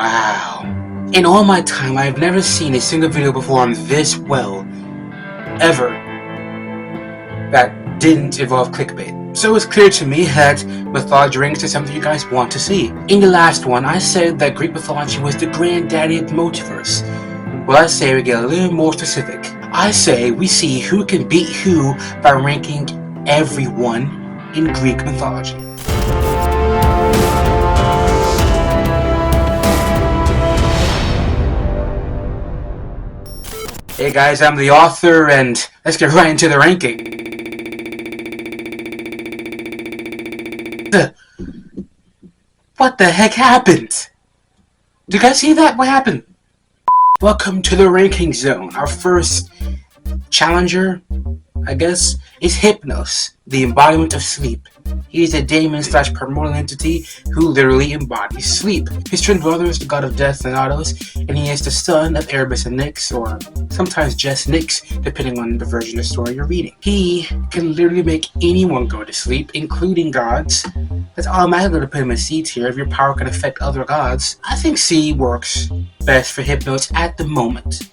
Wow. In all my time, I've never seen a single video performed this well, ever, that didn't involve clickbait. So it's clear to me that mythology rings is something you guys want to see. In the last one, I said that Greek mythology was the granddaddy of the multiverse. Well, I say we get a little more specific. I say we see who can beat who by ranking everyone in Greek mythology. Hey guys, I'm the author, and let's get right into the ranking. What the heck happened? Did you guys see that? What happened? Welcome to the ranking zone. Our first challenger, I guess, is Hypnos, the embodiment of sleep. He is a daemon/primordial entity who literally embodies sleep. His twin brother is the god of death, Thanatos, and he is the son of Erebus and Nyx, or sometimes just Nyx, depending on the version of the story you're reading. He can literally make anyone go to sleep, including gods. That's automatically going to put him in C tier if your power can affect other gods. I think C works best for Hypnos at the moment.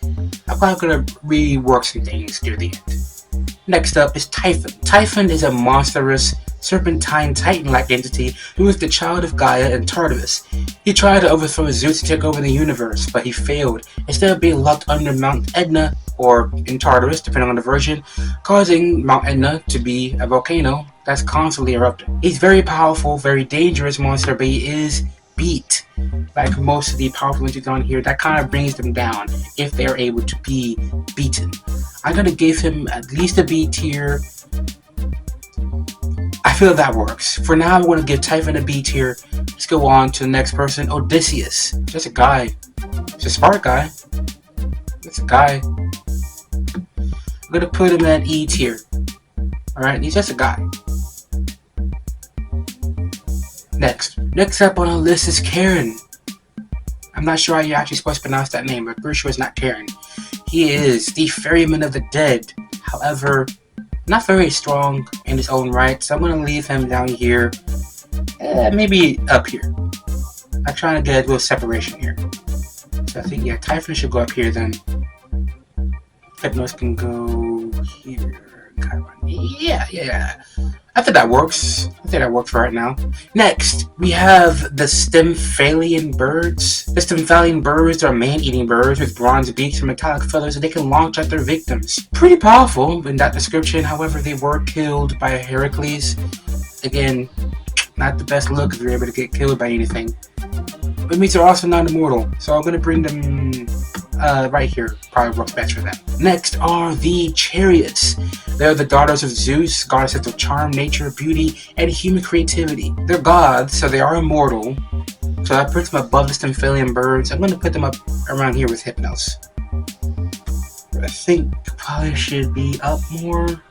I'm probably going to rework some things near the end. Next up is Typhon. Typhon is a monstrous, serpentine titan-like entity who is the child of Gaia and Tartarus. He tried to overthrow Zeus to take over the universe, but he failed, instead of being locked under Mount Etna, or in Tartarus, depending on the version, causing Mount Etna to be a volcano that's constantly erupting. He's very powerful, very dangerous monster, but he is beat. Like most of the powerful entities on here, that kind of brings them down if they're able to be beaten. I'm going to give him at least a B tier. I feel that works. For now, I'm going to give Typhon a B tier. Let's go on to the next person, Odysseus. Just a guy. He's a smart guy. It's a guy. I'm going to put him at E tier. Alright, he's just a guy. Next up on our list is Karen. I'm not sure how you're actually supposed to pronounce that name, but I'm pretty sure it's not Karen. He is the ferryman of the dead. However, not very strong in his own right, so I'm going to leave him down here. Maybe up here. I'm trying to get a little separation here. So I think, yeah, Typhon should go up here then. Hypnos can go here. Yeah. I think that works. I think that works for right now. Next, we have the Stymphalian birds. The Stymphalian birds are man-eating birds with bronze beaks and metallic feathers that they can launch at their victims. Pretty powerful in that description. However, they were killed by Heracles. Again, not the best look if you're able to get killed by anything. But it means they're also not immortal. So I'm going to bring them right here. Probably works best for them. Next are the Chariots. They're the daughters of Zeus, goddesses of charm, nature, beauty, and human creativity. They're gods, so they are immortal. So that puts them above the Stymphalian birds. I'm going to put them up around here with Hypnos. I think probably should be up more.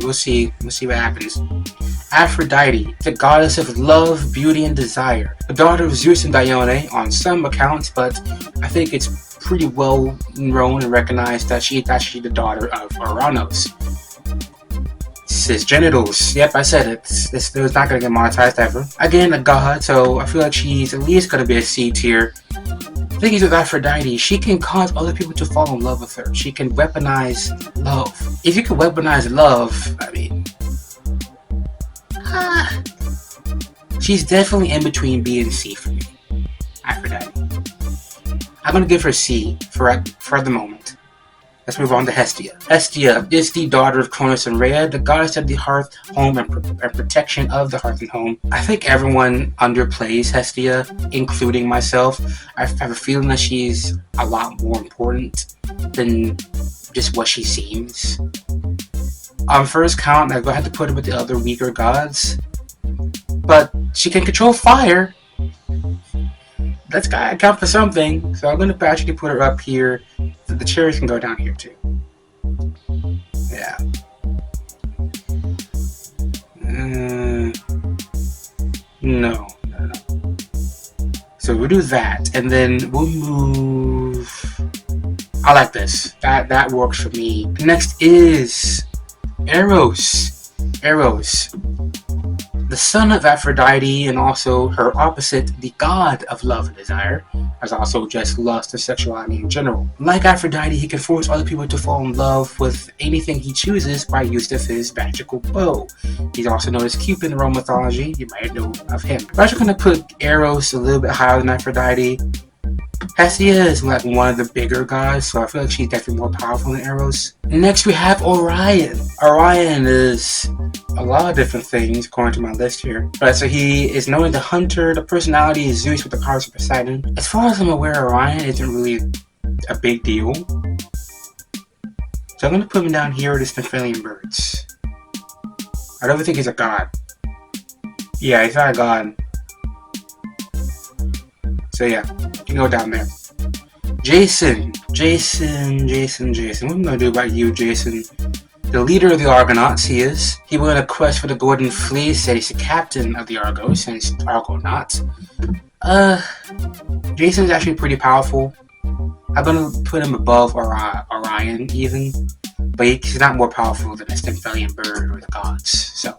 We'll see. We'll see what happens. Aphrodite, the goddess of love, beauty, and desire. The daughter of Zeus and Dione on some accounts, but I think it's pretty well known and recognized that she is actually the daughter of Uranus. Cisgenitals. Yep, I said it. This was not going to get monetized ever. Again, a god, so I feel like she's at least going to be a C tier. The thing is with Aphrodite, she can cause other people to fall in love with her. She can weaponize love. If you can weaponize love, I mean, she's definitely in between B and C for me. Aphrodite. I'm going to give her C for the moment. Let's move on to Hestia. Hestia is the daughter of Cronus and Rhea, the goddess of the hearth, home, and protection of the hearth and home. I think everyone underplays Hestia, including myself. I have a feeling that she's a lot more important than just what she seems. On first count, I have to put her with the other weaker gods. But she can control fire. That's gotta count for something. So I'm gonna actually put her up here. So the Chariots can go down here too. Yeah. No. So we'll do that, and then we'll move. I like this. That works for me. Next is Eros. the son of Aphrodite, and also her opposite, the god of love and desire, as also just lust and sexuality in general. Like Aphrodite, he can force other people to fall in love with anything he chooses by use of his magical bow. He's also known as Cupid in Roman mythology. You might know of him. I'm actually going to put Eros a little bit higher than Aphrodite. Hestia is like one of the bigger gods, so I feel like she's definitely more powerful than Eros. Next we have Orion. Orion is a lot of different things according to my list here. Right, so he is known as the hunter. The personality is Zeus with the powers of Poseidon. As far as I'm aware, Orion isn't really a big deal. So I'm going to put him down here with the Stymphalian birds. I don't think he's a god. Yeah, he's not a god. So yeah, you can go down there. Jason. What am I gonna do about you, Jason? The leader of the Argonauts, he is. He went on a quest for the Golden Fleece, and he's the captain of the Argos, and he's Argonauts. Jason's actually pretty powerful. I'm gonna put him above Orion even, but he's not more powerful than a Stymphalian bird or the gods, so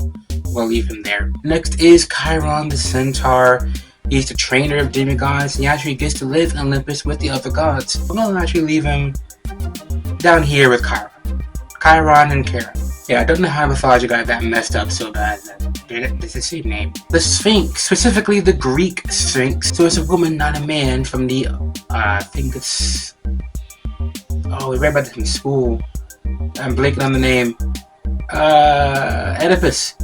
we'll leave him there. Next is Chiron the Centaur. He's the trainer of demigods, and he actually gets to live in Olympus with the other gods. I'm going to actually leave him down here with Chiron. Chiron and Charon. Yeah, I don't know how mythology got that messed up so bad. It's the same name. The Sphinx, specifically the Greek Sphinx. So it's a woman, not a man, from the, I think it's... Oh, we read about this in school. I'm blanking on the name. Oedipus.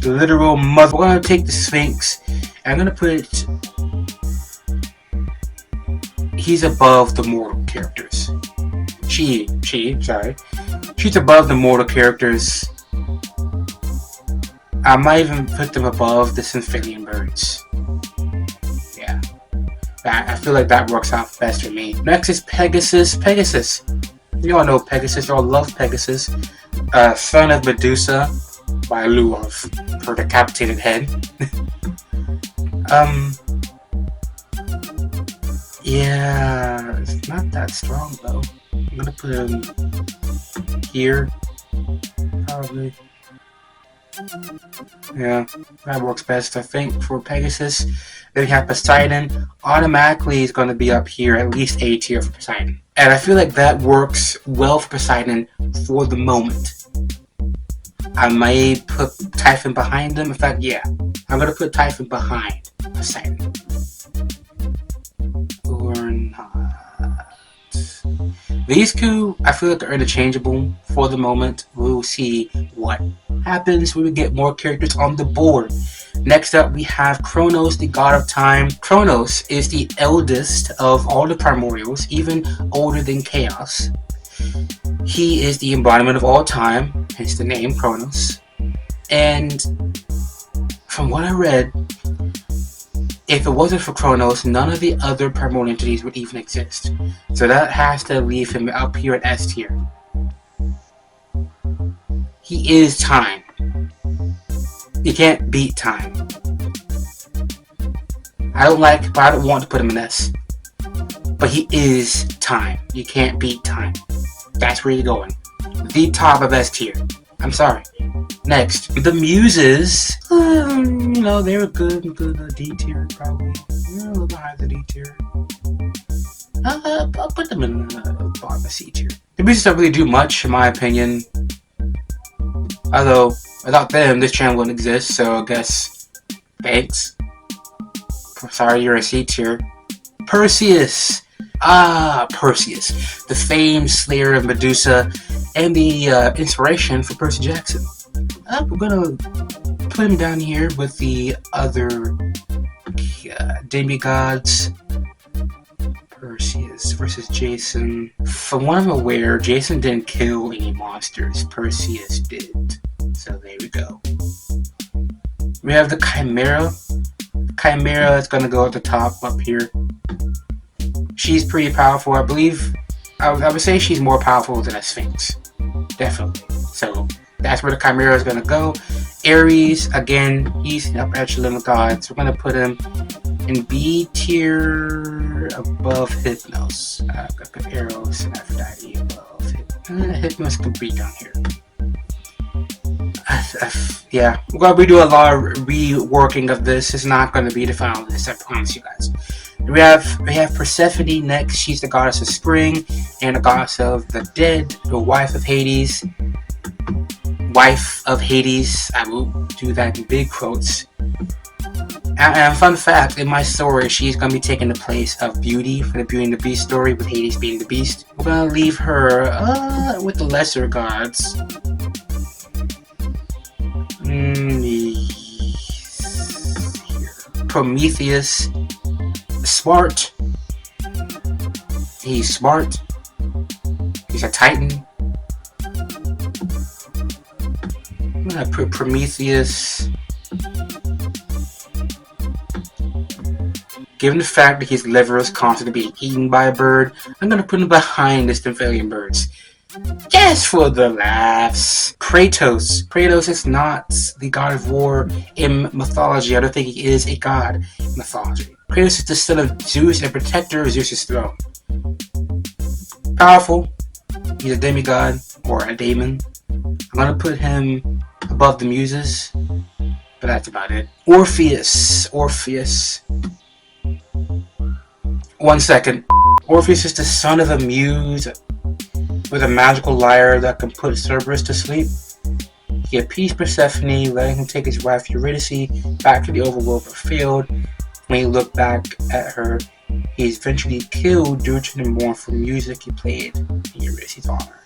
The literal mother. We're going to take the Sphinx, and I'm going to put... He's above the mortal characters. She's above the mortal characters. I might even put them above the Stymphalian birds. Yeah. I feel like that works out best for me. Next is Pegasus. You all know Pegasus. You all love Pegasus. Son of Medusa, by lieu of her decapitated head. Yeah, it's not that strong though. I'm gonna put him here, probably. Yeah, that works best, I think, for Pegasus. Then we have Poseidon. Automatically is gonna be up here, at least A tier for Poseidon. And I feel like that works well for Poseidon for the moment. I may put Typhon behind him. In fact, yeah, I'm gonna put Typhon behind Poseidon. Or not. These two, I feel like, are interchangeable for the moment. We'll see what happens when we get more characters on the board. Next up, we have Kronos, the god of time. Kronos is the eldest of all the primordials, even older than Chaos. He is the embodiment of all time, hence the name Kronos. And from what I read, if it wasn't for Kronos, none of the other primordial entities would even exist. So that has to leave him up here at S tier. He is time. You can't beat time. I don't want to put him in S. But he is time. You can't beat time. That's where you're going. The top of S tier. I'm sorry. Next, the Muses. They were good D tier, probably. A little bit higher than D tier. I'll put them in the bottom of C tier. The Muses don't really do much, in my opinion. Although, without them, this channel wouldn't exist, so I guess, thanks. Sorry, you're a C tier. Perseus. Perseus, the famed slayer of Medusa, and the inspiration for Percy Jackson. We're gonna put him down here with the other demigods. Perseus versus Jason. From what I'm aware, Jason didn't kill any monsters. Perseus did. So there we go. We have the Chimera. Chimera is gonna go at the top up here. She's pretty powerful. I believe, I would say she's more powerful than a Sphinx. Definitely. So that's where the Chimera is going to go. Ares, again, he's in the upper echelon of gods. We're going to put him in B tier above Hypnos. I'm going to put Eros and Aphrodite above Hypnos. Hypnos can be down here. I Yeah, we're gonna redo a lot of reworking of this. It's not gonna be the final list, I promise you guys. We have Persephone next. She's the goddess of spring and the goddess of the dead, the wife of Hades. Wife of Hades. I will do that in big quotes. And fun fact, in my story, she's going to be taking the place of Beauty for the Beauty and the Beast story, with Hades being the beast. We're going to leave her with the lesser gods. Prometheus. Smart. He's smart. He's a titan. I'm going to put Prometheus. Given the fact that his liver is constantly being eaten by a bird, I'm going to put him behind the Stymphalian birds. Just for the laughs. Kratos. Kratos is not the god of war in mythology. I don't think he is a god in mythology. Kratos is the son of Zeus and a protector of Zeus' throne. Powerful. He's a demigod, or a daemon. I'm going to put him above the muses, but that's about it. Orpheus. 1 second. Orpheus is the son of a muse with a magical lyre that can put Cerberus to sleep. He appeased Persephone, letting him take his wife Eurydice back to the overworld, but failed. When he looked back at her, he eventually killed due to the mournful music he played in Eurydice's honor.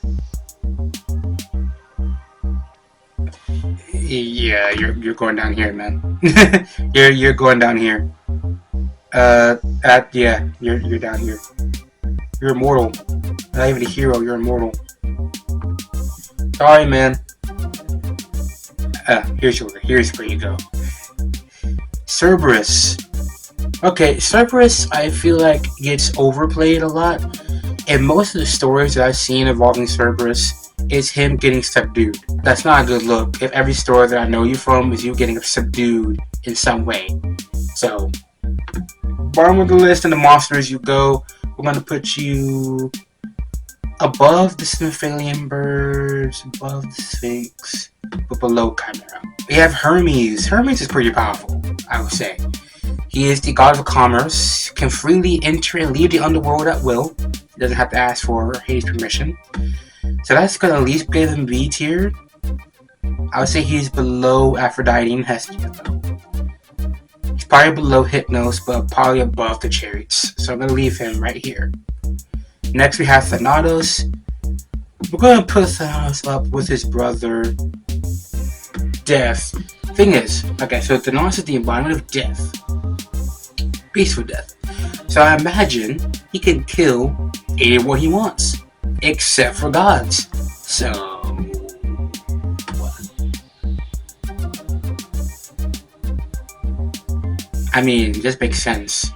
Yeah, you're going down here, man. you're going down here. Yeah, you're down here. You're immortal. Not even a hero, you're immortal. Sorry, man. Here's where you go. Cerberus. Okay, Cerberus, I feel like gets overplayed a lot. And most of the stories that I've seen involving Cerberus is him getting subdued. That's not a good look if every story that I know you from is you getting subdued in some way. So, bottom of the list and the monsters you go, we're going to put you above the Stymphalian birds, above the Sphinx, but below Chimera. We have Hermes. Hermes is pretty powerful, I would say. He is the god of commerce, can freely enter and leave the underworld at will. He doesn't have to ask for Hades' permission. So that's going to at least give him B tier. I would say he's below Aphrodite and Hestia, though. He's probably below Hypnos, but probably above the Chariots. So I'm going to leave him right here. Next we have Thanatos. We're going to put Thanatos up with his brother, Death. Thing is, okay, so Thanatos is the embodiment of death. Peaceful death. So I imagine he can kill anyone he wants, except for gods. So, what? I mean, this makes sense.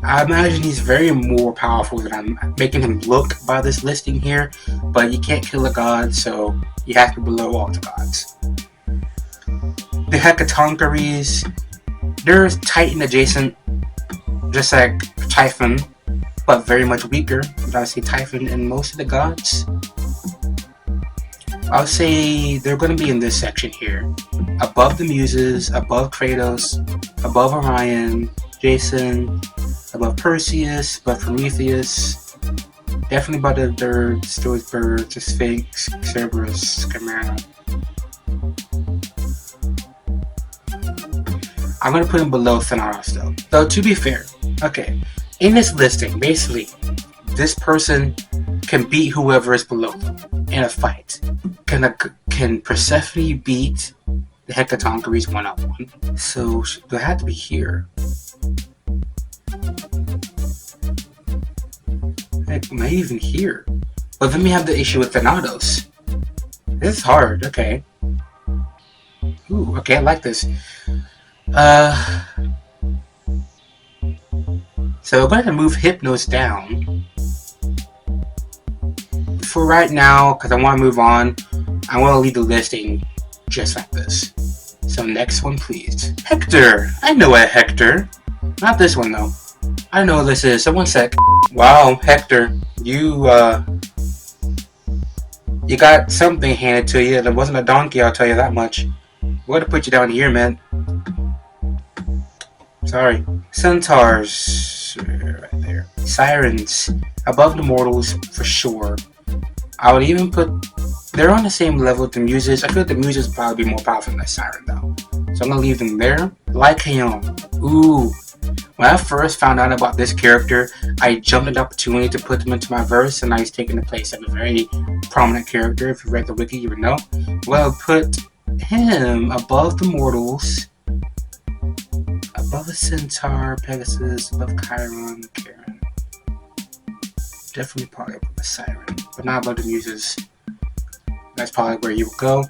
I imagine he's very more powerful than I'm making him look by this listing here, but you can't kill a god, so you have to be below all the gods. The Hecatoncheires, they're Titan adjacent, just like Typhon, but very much weaker. But I would say Typhon and most of the gods. I would say they're going to be in this section here. Above the Muses, above Kratos, above Orion, Jason, above Perseus, above Prometheus, definitely above the birds, those birds, the Sphinx, Cerberus, Chimera. I'm going to put him below Thanatos though. Though to be fair, okay, in this listing, basically, this person can beat whoever is below them in a fight. Can Persephone beat the Hecatoncheires one-on-one? So they have to be here. Heck, maybe even here. But then we have the issue with Thanatos. This is hard, okay. Ooh, okay, I like this. So we're going to move Hypnos down. For right now, because I want to move on, I want to leave the listing just like this. So next one, please. Hector! I know a Hector. Not this one, though. I know what this is, so one sec. Wow, Hector, you You got something handed to you. It wasn't a donkey, I'll tell you that much. We're gonna put you down here, man. Sorry. Centaurs. Right there. Sirens. Above the mortals, for sure. I would even put... They're on the same level with the muses. I feel like the muses would probably be more powerful than the siren, though. So I'm gonna leave them there. Lycaon. Ooh. When I first found out about this character, I jumped at the opportunity to put him into my verse, and now he's taking the place of a very prominent character. If you read the wiki, you would know. Well, put him above the mortals, above the Centaur, Pegasus, above Chiron, Charon. Definitely probably above the Siren, but not above the Muses. That's probably where you would go.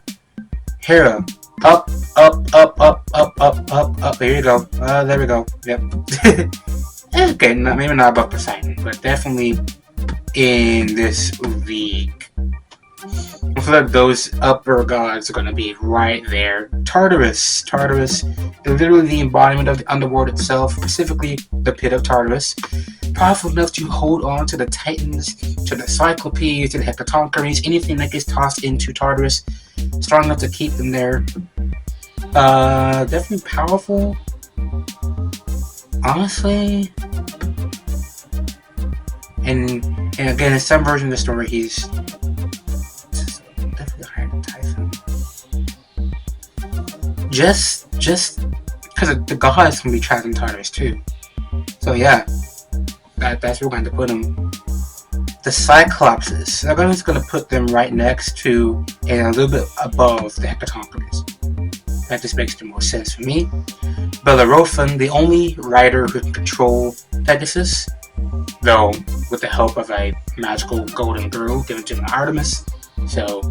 Hera. Up, up, up, up, up, up, up, up. Here you go. There we go. Yep. Okay, maybe not above Poseidon, but definitely in this league. I feel like those upper gods are going to be right there. Tartarus. Tartarus is literally the embodiment of the underworld itself, specifically the pit of Tartarus. Powerful enough to hold on to the Titans, to the Cyclopes, to the Hecatoncheires, anything that gets tossed into Tartarus. Strong enough to keep them there. Definitely powerful. Honestly. And again, in some version of the story, he's definitely higher than Typhon. Just because the gods can be trapped in Tartarus too. So yeah, that's where we're going to put him. The Cyclopses. I'm just going to put them right next to and a little bit above the Hecatoncheires. That just makes the most sense for me. Bellerophon, the only rider who can control Pegasus, though with the help of a magical golden girl given to Artemis. So,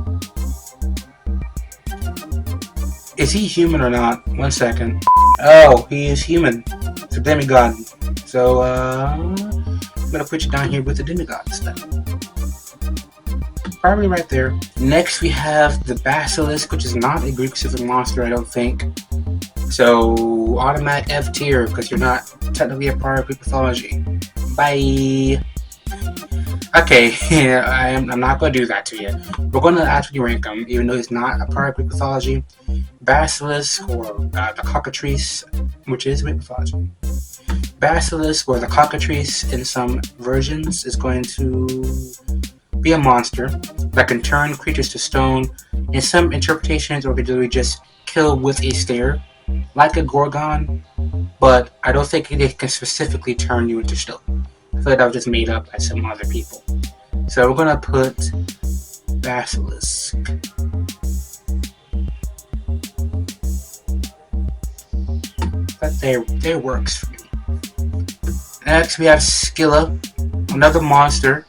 is he human or not? 1 second. Oh, he is human. It's a demigod. So, I'm gonna put you down here with the demigods then. Probably right there. Next we have the Basilisk, which is not a Greek mythology monster, I don't think. So, automatic F tier, because you're not technically a part of Greek mythology. Bye! Okay, I'm not going to do that to you. We're going to actually rank him, even though he's not a part of Greek mythology. Basilisk, or the Cockatrice, which is Greek mythology. Basilisk, or the Cockatrice in some versions, is going to be a monster that can turn creatures to stone. In some interpretations, or could literally just kill with a stare, like a Gorgon, but I don't think it can specifically turn you into stone. I feel like that was just made up by some other people. So we're gonna put Basilisk. That there works for me. Next we have Scylla, another monster.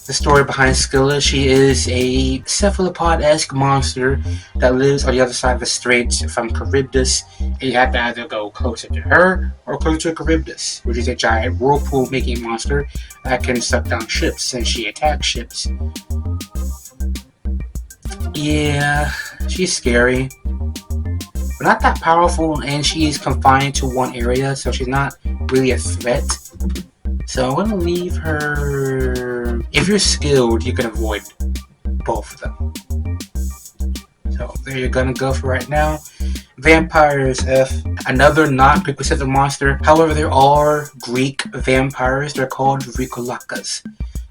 The story behind Scylla, she is a cephalopod-esque monster that lives on the other side of the straits from Charybdis, and you have to either go closer to her or closer to Charybdis, which is a giant whirlpool-making monster that can suck down ships, and she attacks ships. Yeah, she's scary, but not that powerful, and she is confined to one area, so she's not really a threat. So I'm going to leave her... If you're skilled, you can avoid both of them. So there you're going to go for right now. Vampires, F. Another non-Greek specific monster. However, there are Greek vampires. They're called Vrikolakas.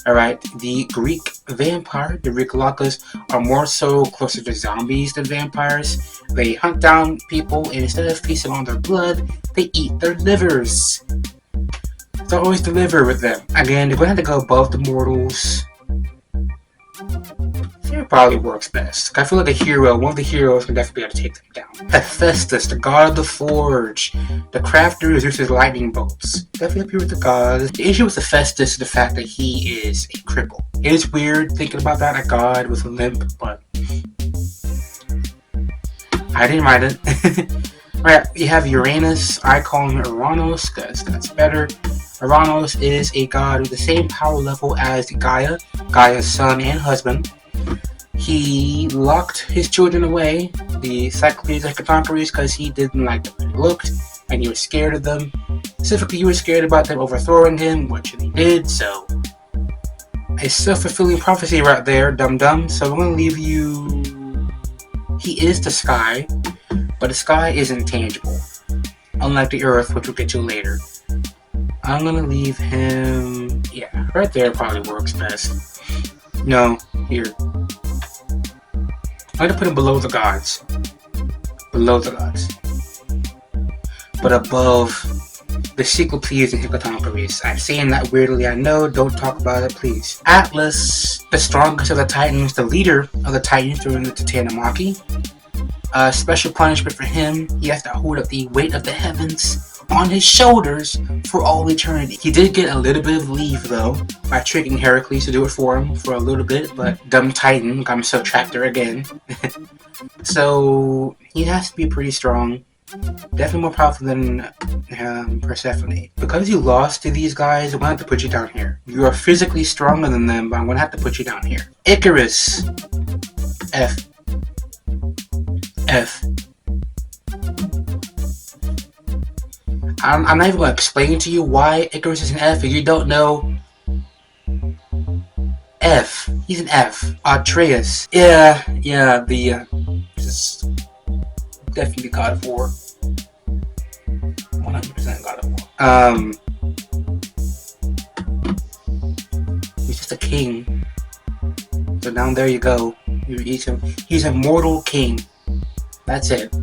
Alright, the Greek vampire, the Vrikolakas, are more so closer to zombies than vampires. They hunt down people, and instead of feasting on their blood, they eat their livers. So always deliver with them. Again, they're going to have to go above the mortals. It probably works best. I feel like a hero, one of the heroes can definitely be able to take them down. Hephaestus, the god of the forge. The crafter of Zeus's lightning bolts. Definitely up here with the gods. The issue with Hephaestus is the fact that he is a cripple. It is weird thinking about that, a god with a limp, but I didn't mind it. Alright, we have Uranus. I call him Uranos because that's better. Uranos is a god with the same power level as Gaia, Gaia's son and husband. He locked his children away, the Cyclopes and Hecatoncheires, because he didn't like the way they looked, and he was scared of them. Specifically, he was scared about them overthrowing him, which they did, so A self-fulfilling prophecy right there, dum-dum. So I'm gonna leave you... He is the sky, but the sky isn't tangible. Unlike the earth, which we'll get to later. I'm gonna leave him... Yeah, right there probably works best. No, here. I'm gonna put him below the gods. Below the gods. But above the Cyclopes and Hippocampus. I'm saying that weirdly, I know, don't talk about it, please. Atlas, the strongest of the Titans, the leader of the Titans during the Titanomachy. Special punishment for him, he has to hold up the weight of the heavens on his shoulders for all eternity. He did get a little bit of leave though, by tricking Heracles to do it for him for a little bit, but dumb Titan got him subtractor again. So, he has to be pretty strong. Definitely more powerful than Persephone. Because you lost to these guys, I'm gonna have to put you down here. You are physically stronger than them, but I'm gonna have to put you down here. Icarus. F. F. I'm not even gonna explain to you why Icarus is an F if you don't know. F. He's an F. Atreus. Yeah, just definitely God of War. 100% God of War. He's just a king. So down there you go. He's a mortal king. That's it.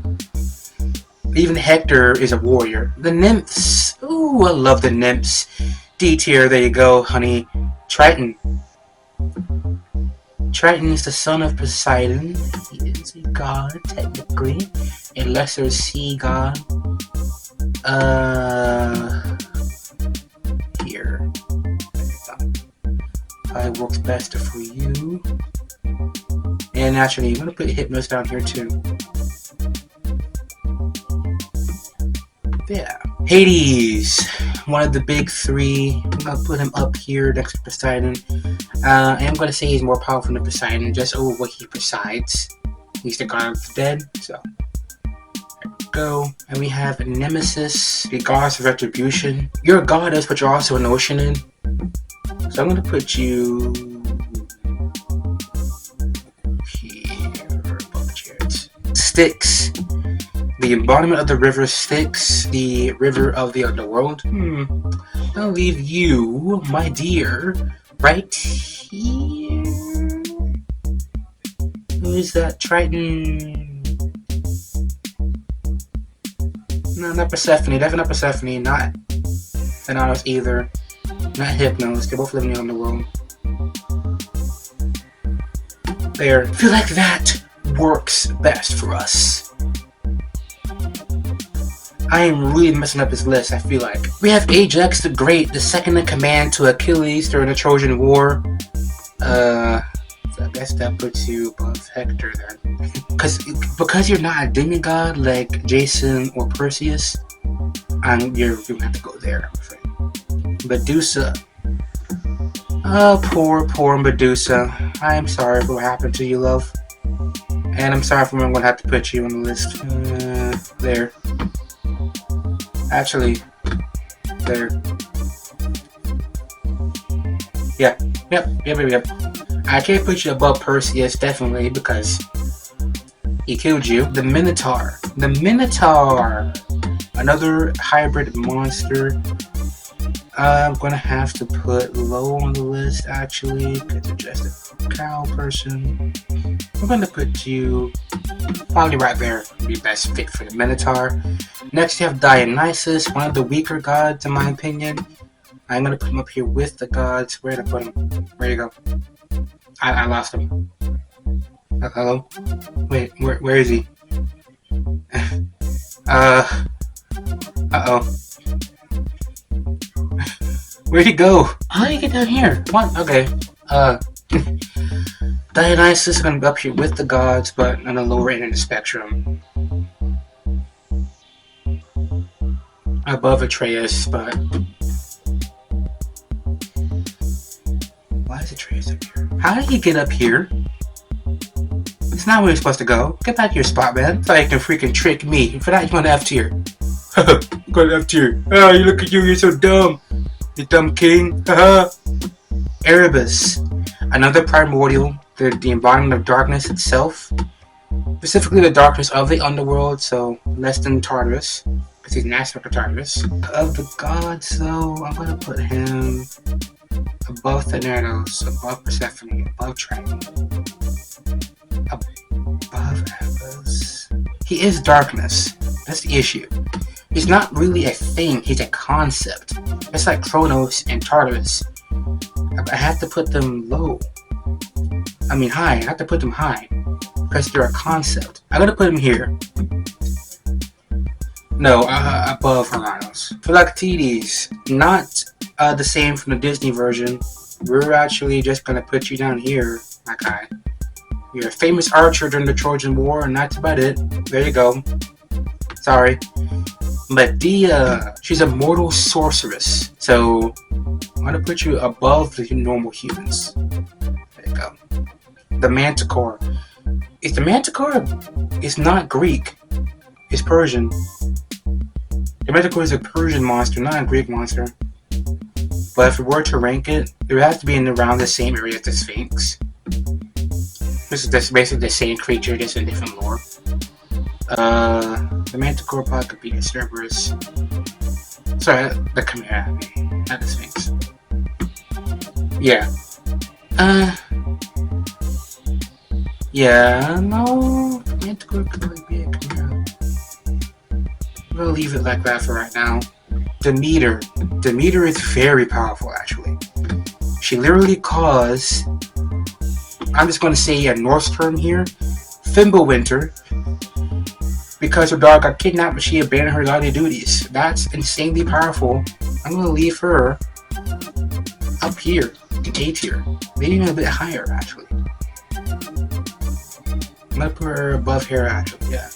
Even Hector is a warrior. The nymphs. Ooh, I love the nymphs. D tier, there you go, honey. Triton. Triton is the son of Poseidon. He is a god, technically. A lesser sea god. Here. Probably works best for you. And actually, I'm gonna put Hypnos down here too. Yeah. Hades, one of the big three. I'm gonna put him up here next to Poseidon. I am gonna say he's more powerful than Poseidon, just over what he presides. He's the god of the dead, so there we go. And we have Nemesis, the goddess of retribution. You're a goddess, but you're also an oceanin. So I'm gonna put you here above the chariots. Styx. The embodiment of the river Styx, the river of the underworld. I'll leave you, my dear, right here. Who is that? Triton? No, not Persephone. Definitely not Persephone. Not Thanatos either. Not Hypnos. They both live in the underworld. There. I feel like that works best for us. I am really messing up this list, I feel like. We have Ajax the Great, the second in command to Achilles during the Trojan War. So I guess that puts you above Hector then. Because you're not a demigod like Jason or Perseus, you're gonna have to go there, I'm afraid. Medusa. Oh, poor Medusa. I am sorry for what happened to you, love. And I'm sorry for when I'm gonna have to put you on the list. There. Actually, there. Yep. I can't put you above Perseus, definitely, because he killed you. The Minotaur. Another hybrid monster. I'm gonna have to put low on the list, actually, because you're just a cow person. I'm gonna put you probably right there. Would be best fit for the Minotaur. Next, you have Dionysus, one of the weaker gods, in my opinion. I'm gonna put him up here with the gods. Where did I put him? Where you go? I lost him. Hello? Wait, where is he? Uh-oh. Where'd he go? How did he get down here? What? Okay. Dionysus is gonna be up here with the gods, but on the lower end of the spectrum. Above Atreus, but why is Atreus up here? How did he get up here? It's not where he's supposed to go. Get back to your spot, man. Thought you can freaking trick me. For that, you want to F tier. Go to F tier. Oh, you look at you. You're so dumb. You dumb king. Haha. Erebus. Another primordial, the embodiment of darkness itself. Specifically the darkness of the underworld, so less than Tartarus, because he's an aspect of Tartarus. Of the gods, though, I'm going to put him above Thanatos, above Persephone, above Triton, above Eros. He is darkness. That's the issue. He's not really a thing, he's a concept. It's like Kronos and Tartarus. I have to put them low. I mean high. I have to put them high. Because they're a concept. I'm going to put him here. No, above Heranos. Philoctetes, not the same from the Disney version. We're actually just going to put you down here, my guy. You're a famous archer during the Trojan War, and that's about it. There you go. Sorry. Medea, she's a mortal sorceress. So, I'm going to put you above the normal humans. There you go. The Manticore. The Manticore is not Greek. It's Persian. The Manticore is a Persian monster, not a Greek monster. But if we were to rank it, it would have to be in around the same area as the Sphinx. This is basically the same creature, just in different lore. The Manticore probably could be a Cerberus. Sorry, the Chimera, not the Sphinx. Yeah. Yeah, no, Manticore could really be a Chimera. I'm gonna leave it like that for right now. Demeter. Demeter is very powerful, actually. She literally caused, I'm just gonna say a Norse term here, Fimbulwinter, because her dog got kidnapped but she abandoned her godly duties. That's insanely powerful. I'm gonna leave her up here, in A tier. Maybe even a bit higher, actually. I'm gonna put her above here, actually, yeah.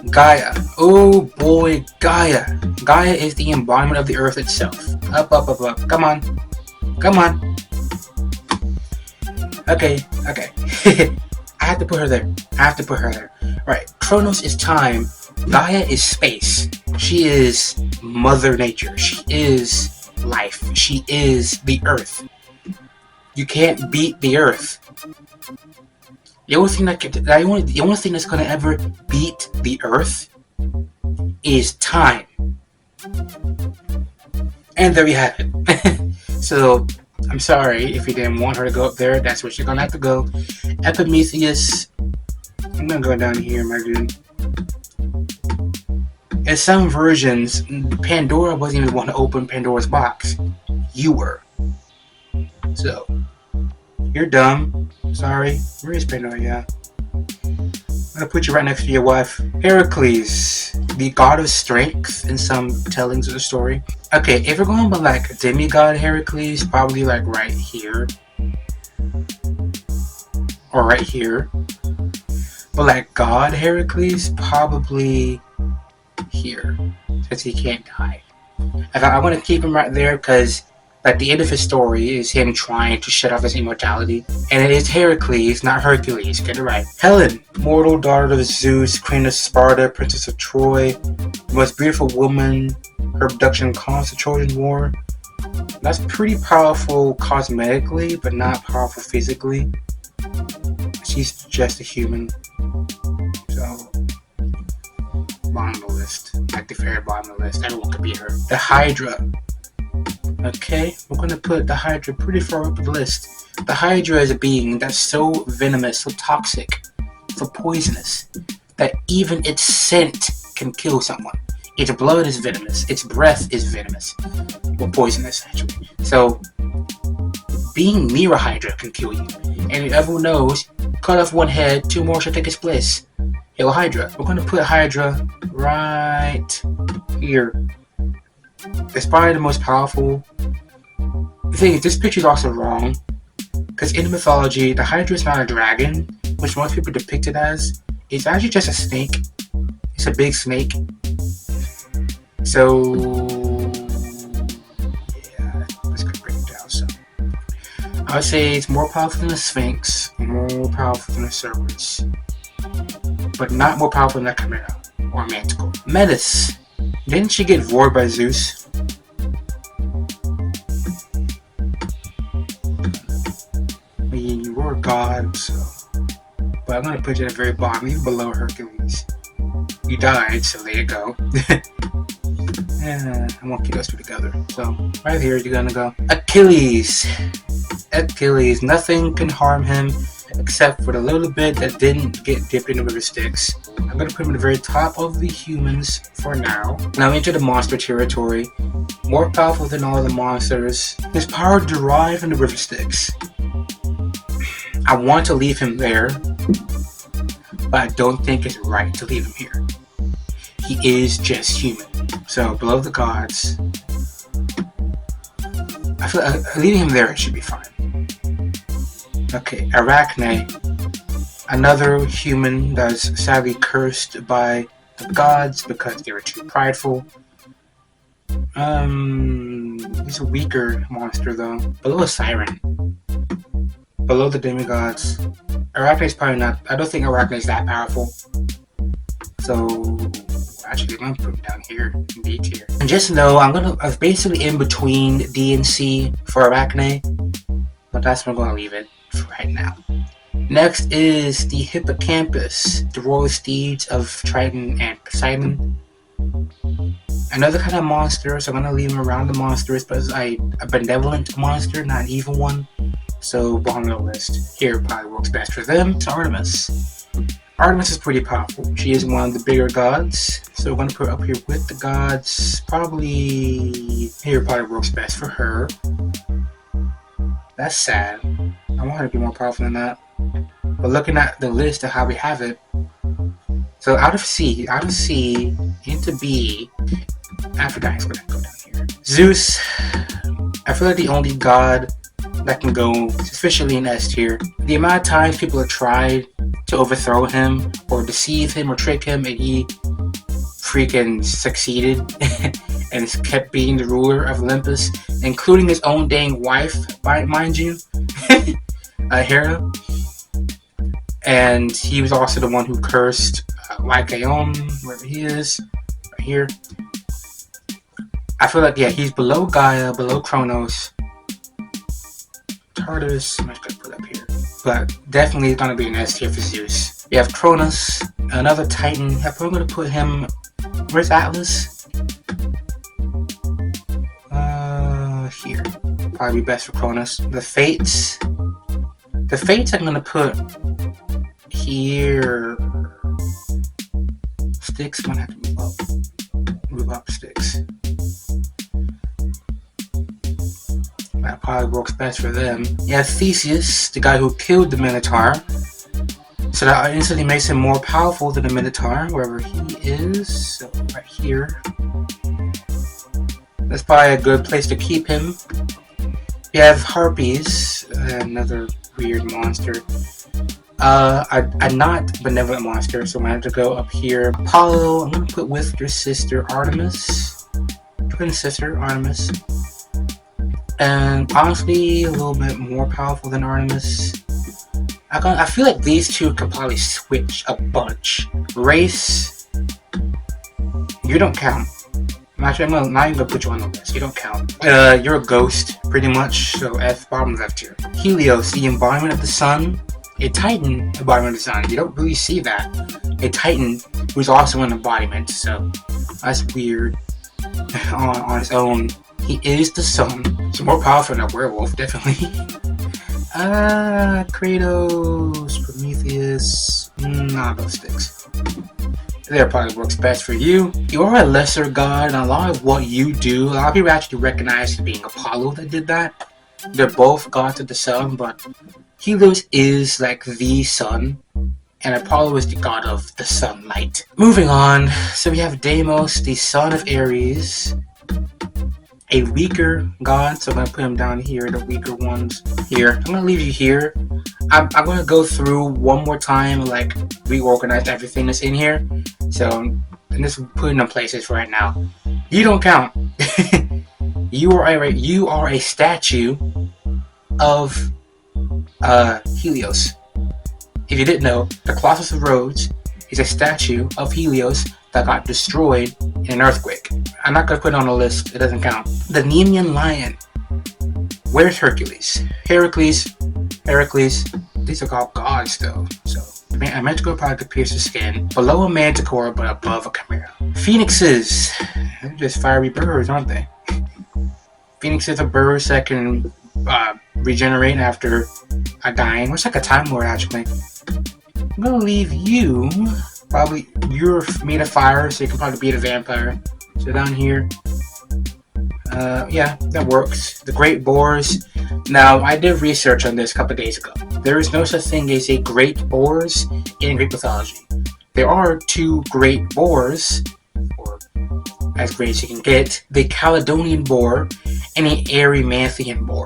Gaia. Oh boy, Gaia. Gaia is the embodiment of the earth itself. Up, up, up, up. Come on. Come on. Okay, okay. I have to put her there. I have to put her there. Right. Kronos is time. Gaia is space. She is Mother Nature. She is life. She is the earth. You can't beat the earth. The only thing that's gonna ever beat the earth is time. And there we have it. So I'm sorry if you didn't want her to go up there. That's where she's gonna have to go. Epimetheus. I'm gonna go down here, my dude. In some versions, Pandora wasn't even want to open Pandora's box. You were. So you're dumb. Sorry. Where is Pandora? Yeah. I'm gonna put you right next to your wife. Heracles, the god of strength in some tellings of the story. Okay, if we're going by like demigod Heracles, probably like right here. Or right here. But like god Heracles, probably here. Since he can't die. I want to keep him right there because like the end of his story is him trying to shut off his immortality. And it is Heracles, not Hercules. Get it right. Helen, mortal daughter of Zeus, queen of Sparta, princess of Troy, the most beautiful woman. Her abduction caused the Trojan War. That's pretty powerful cosmetically, but not powerful physically. She's just a human. So, bottom of the list. Like the very bottom of the list. Everyone could beat her. The Hydra. Okay, we're going to put the Hydra pretty far up the list. The Hydra is a being that's so venomous, so toxic, so poisonous, that even its scent can kill someone. Its blood is venomous. Its breath is venomous. Or poisonous, actually. So, being near a Hydra can kill you. And everyone knows, cut off one head, two more should take its place. Hail Hydra. We're going to put Hydra right here. It's probably the most powerful. The thing is, this picture is also wrong. Because in the mythology, the Hydra is not a dragon, which most people depict it as. It's actually just a snake. It's a big snake. So, yeah, let's go break it down. So, I would say it's more powerful than the Sphinx, more powerful than the Cerberus, but not more powerful than the Chimera or Manticore. Metis. Didn't she get roared by Zeus? god, so. But I'm gonna put you at the very bottom, even below Hercules. You died, so there you go. I won't keep those two together. So, right here, you're gonna go. Achilles. Achilles. Nothing can harm him except for the little bit that didn't get dipped in the river Styx. I'm gonna put him at the very top of the humans for now. Now into the monster territory. More powerful than all the monsters. His power derived from the river Styx. I want to leave him there, but I don't think it's right to leave him here. He is just human. So below the gods, I feel leaving him there should be fine. Okay, Arachne, another human that's sadly cursed by the gods because they were too prideful. He's a weaker monster though. Below a siren. Below the demigods. Arachne's probably not. I don't think Arachne is that powerful. So actually, I'm gonna put him down here in D tier. And just know I'm basically in between D and C for Arachne, but that's where I'm gonna leave it for right now. Next is the hippocampus, the royal steeds of Triton and Poseidon. Another kind of monster, so I'm gonna leave him around the monsters, but it's a benevolent monster, not an evil one. So bottom of the list. Here probably works best for them. It's Artemis. Artemis is pretty powerful. She is one of the bigger gods. So we're going to put her up here with the gods. Probably here probably works best for her. That's sad. I want her to be more powerful than that. But looking at the list of how we have it. So out of C into B. Aphrodite's going to go down here. Zeus. I feel like the only god that can go sufficiently in S tier. The amount of times people have tried to overthrow him or deceive him or trick him, and he freaking succeeded and kept being the ruler of Olympus, including his own dang wife, mind you, Hera. And he was also the one who cursed Lycaon, wherever he is, right here. I feel like, yeah, he's below Gaia, below Kronos. Tartarus, I'm just gonna put up here. But definitely gonna be an S tier for Zeus. We have Kronos, another Titan. I'm probably gonna put him. Where's Atlas? Here. Probably be best for Kronos. The Fates. The Fates I'm gonna put here. Styx, I'm gonna have to move up. Move up Styx. That probably works best for them. You have Theseus, the guy who killed the Minotaur. So that instantly makes him more powerful than the Minotaur, wherever he is. So right here. That's probably a good place to keep him. You have Harpies, another weird monster. A not benevolent monster, so I'm gonna have to go up here. Apollo, I'm gonna put with your sister Artemis. Twin sister Artemis. And honestly, a little bit more powerful than Artemis. I feel like these two could probably switch a bunch. Race, you don't count. Actually, I'm not even gonna put you on the list. You don't count. You're a ghost, pretty much. So F, bottom left here. Helios, the embodiment of the sun. A Titan, embodiment of the sun. You don't really see that. A Titan who's also an embodiment. So that's weird on its own. He is the sun. So more powerful than a werewolf, definitely. Kratos, Prometheus. Nah, those sticks. That probably works best for you. You are a lesser god, and a lot of what you do, a lot of people actually recognize it being Apollo that did that. They're both gods of the sun, but Helios is like the sun, and Apollo is the god of the sunlight. Moving on, so we have Deimos, the son of Ares. A weaker god, so I'm going to put him down here, the weaker ones here. I'm going to leave you here. I'm going to go through one more time, like reorganize everything that's in here. So, I'm just putting them places right now. You don't count. you are a statue of Helios. If you didn't know, the Colossus of Rhodes is a statue of Helios that got destroyed in an earthquake. I'm not going to put it on the list. It doesn't count. The Nemean lion. Where's Hercules? Heracles. these are all gods though. So a manticore probably could pierce the skin. Below a manticore, but above a chimera. Phoenixes, they're just fiery birds, aren't they? Phoenixes are birds that can regenerate after dying. It's like a time lord actually. I'm gonna leave you. Probably you're made of fire, so you can probably beat a vampire. So down here, yeah, that works. The great boars. Now, I did research on this a couple days ago. There is no such thing as a great boars in Greek mythology. There are two great boars, or as great as you can get, the Caledonian boar and the Erymanthian boar.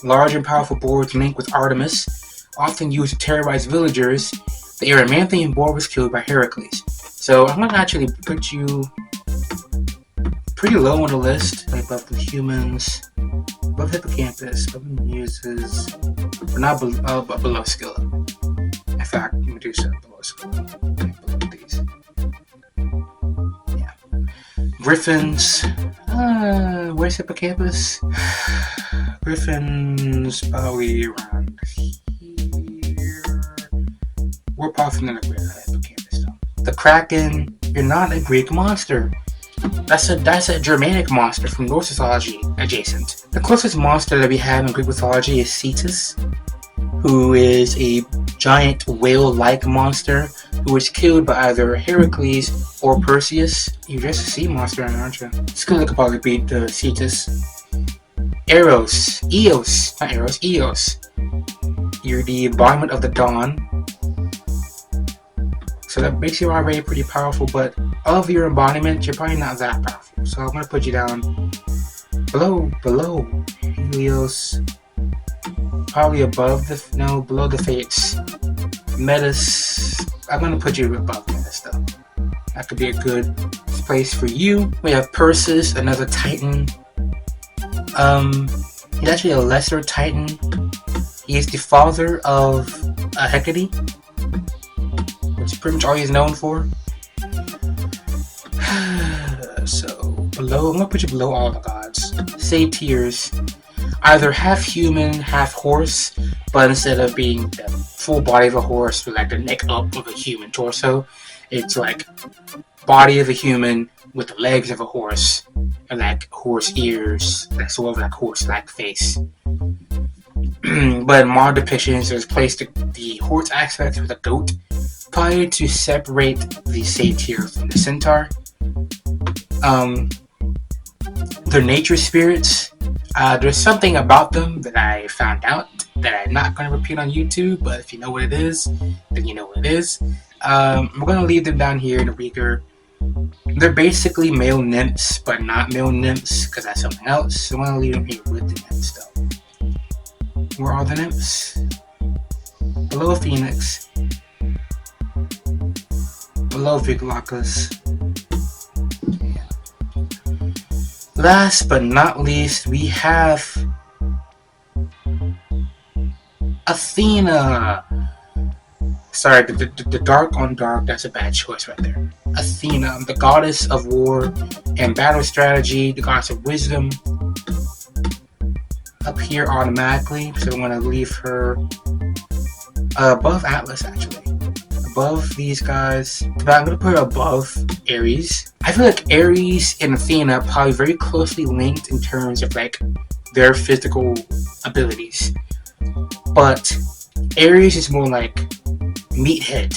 Large and powerful boars linked with Artemis, often used to terrorize villagers. The Erymanthian boar was killed by Heracles. So I'm going to actually put you pretty low on the list, like above the humans, above hippocampus, above the muses, but not below Scylla. In fact, Medusa below Scylla. Okay, below these. Yeah. Griffins. Where's hippocampus? Griffins probably around here. We're powerful than a great hippocampus though. The Kraken. You're not a Greek monster. That's a Germanic monster from Norse mythology adjacent. The closest monster that we have in Greek mythology is Cetus, who is a giant whale-like monster who was killed by either Heracles or Perseus. You're just a sea monster, aren't you? Scylla could probably beat Cetus. Eros. Not Eros. Eos. You're the embodiment of the dawn. So that makes you already pretty powerful, but of your embodiment, you're probably not that powerful. So I'm going to put you down below Helios, probably above below the Fates. Metis, I'm going to put you above Metis though. That could be a good place for you. We have Perseus, another Titan. He's actually a lesser Titan. He is the father of Hecate. That's pretty much all he's known for. So below, I'm gonna put you below all the gods. Satyrs, either half human, half horse, but instead of being the full body of a horse with like the neck up of a human torso, it's like body of a human with the legs of a horse and like horse ears, like sort of like horse-like face. But in modern depictions, there's placed the horse aspect with a goat, probably to separate the satyr from the centaur. They're nature spirits. There's something about them that I found out that I'm not going to repeat on YouTube, but if you know what it is, then you know what it is. We're going to leave them down here in the weaker. They're basically male nymphs, but not male nymphs, because that's something else. So I'm going to leave them here with the nymphs, though. Where are the nymphs? Below Phoenix. Below Viglacus. Last but not least, we have Athena. Sorry, the dark on dark, that's a bad choice right there. Athena, the goddess of war and battle strategy, the goddess of wisdom. Up here automatically, so I'm going to leave her above Atlas, actually. Above these guys. But I'm going to put her above Ares. I feel like Ares and Athena are probably very closely linked in terms of like their physical abilities. But Ares is more like meathead,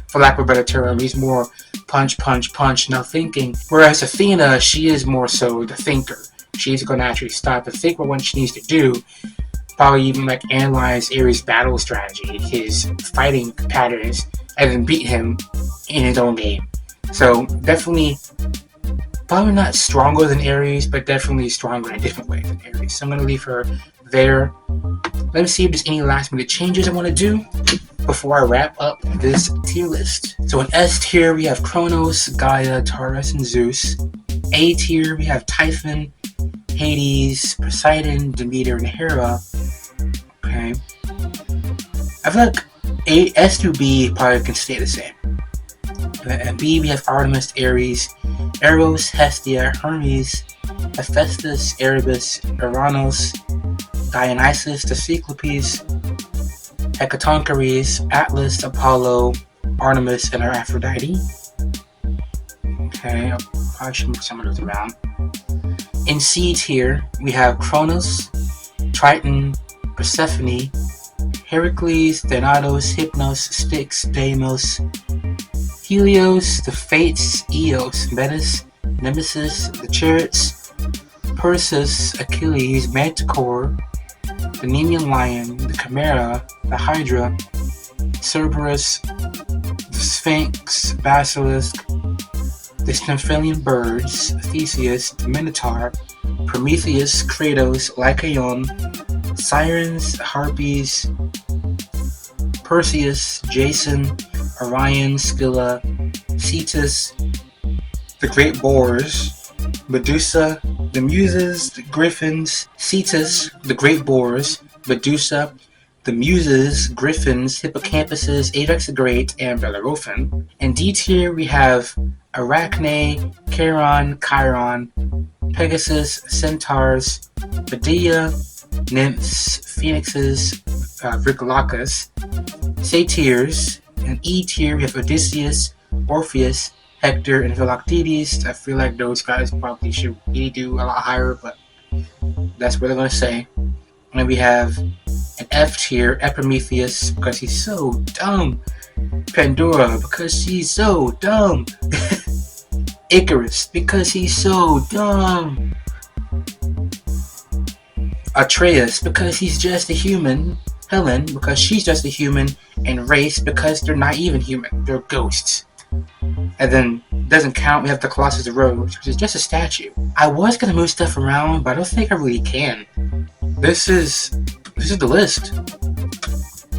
for lack of a better term. He's more punch, punch, punch, no thinking. Whereas Athena, she is more so the thinker. She's going to actually stop and think about what she needs to do. Probably even like analyze Ares' battle strategy, his fighting patterns, and then beat him in his own game. So definitely, probably not stronger than Ares, but definitely stronger in a different way than Ares. So I'm going to leave her there. Let me see if there's any last minute changes I want to do before I wrap up this tier list. So in S tier, we have Kronos, Gaia, Taurus, and Zeus. A tier, we have Typhon, Hades, Poseidon, Demeter, and Hera. Okay. I feel like S to B probably can stay the same. At B, we have Artemis, Ares, Eros, Hestia, Hermes, Hephaestus, Erebus, Uranus, Dionysus, the Cyclopes, Hecatoncheires, Atlas, Apollo, Artemis, and Aphrodite. Okay, I probably should move some of those around. In C tier, we have Cronus, Triton, Persephone, Heracles, Thanatos, Hypnos, Styx, Deimos, Helios, the Fates, Eos, Metis, Nemesis, the Chariots, Perseus, Achilles, Manticore, the Nemean Lion, the Chimera, the Hydra, Cerberus, the Sphinx, Basilisk, the Stymphalian Birds, Theseus, the Minotaur, Prometheus, Kratos, Lycaon, Sirens, Harpies, Perseus, Jason, Orion, Scylla, Cetus, the Great Boars, Medusa, the Muses, the Griffins, Cetus, the Great Boars, Medusa, the Muses, Griffins, Hippocampuses, Ajax the Great, and Bellerophon. In D tier, we have Arachne, Charon, Chiron, Pegasus, Centaurs, Medea, Nymphs, Phoenixes, Vriclacus, Satyrs. In E tier, we have Odysseus, Orpheus, Hector, and Philoctetes. I feel like those guys probably should really do a lot higher, but that's what they're going to say. And then we have an F tier, Epimetheus, because he's so dumb. Pandora, because she's so dumb. Icarus, because he's so dumb. Atreus, because he's just a human. Helen, because she's just a human. And Race, because they're not even human. They're ghosts. And then, doesn't count, we have the Colossus of Rhodes, which is just a statue. I was going to move stuff around, but I don't think I really can. This is the list.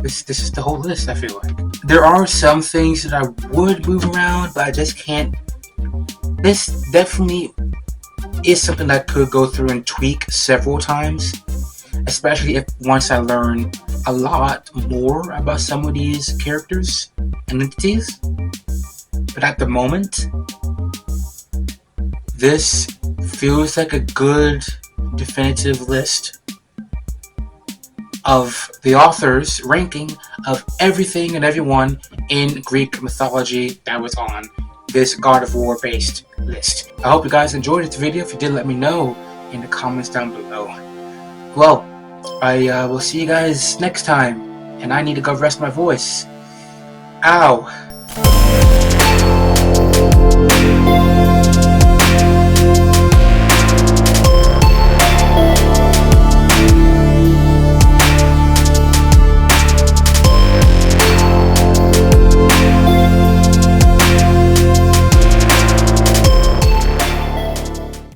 This is the whole list, I feel like. There are some things that I would move around, but I just can't. This definitely is something that I could go through and tweak several times, especially if once I learn a lot more about some of these characters and entities. But at the moment, this feels like a good definitive list of the author's ranking of everything and everyone in Greek mythology that was on this God of War based list. I hope you guys enjoyed this video. If you did, let me know in the comments down below. Well, I will see you guys next time, and I need to go rest my voice. Ow.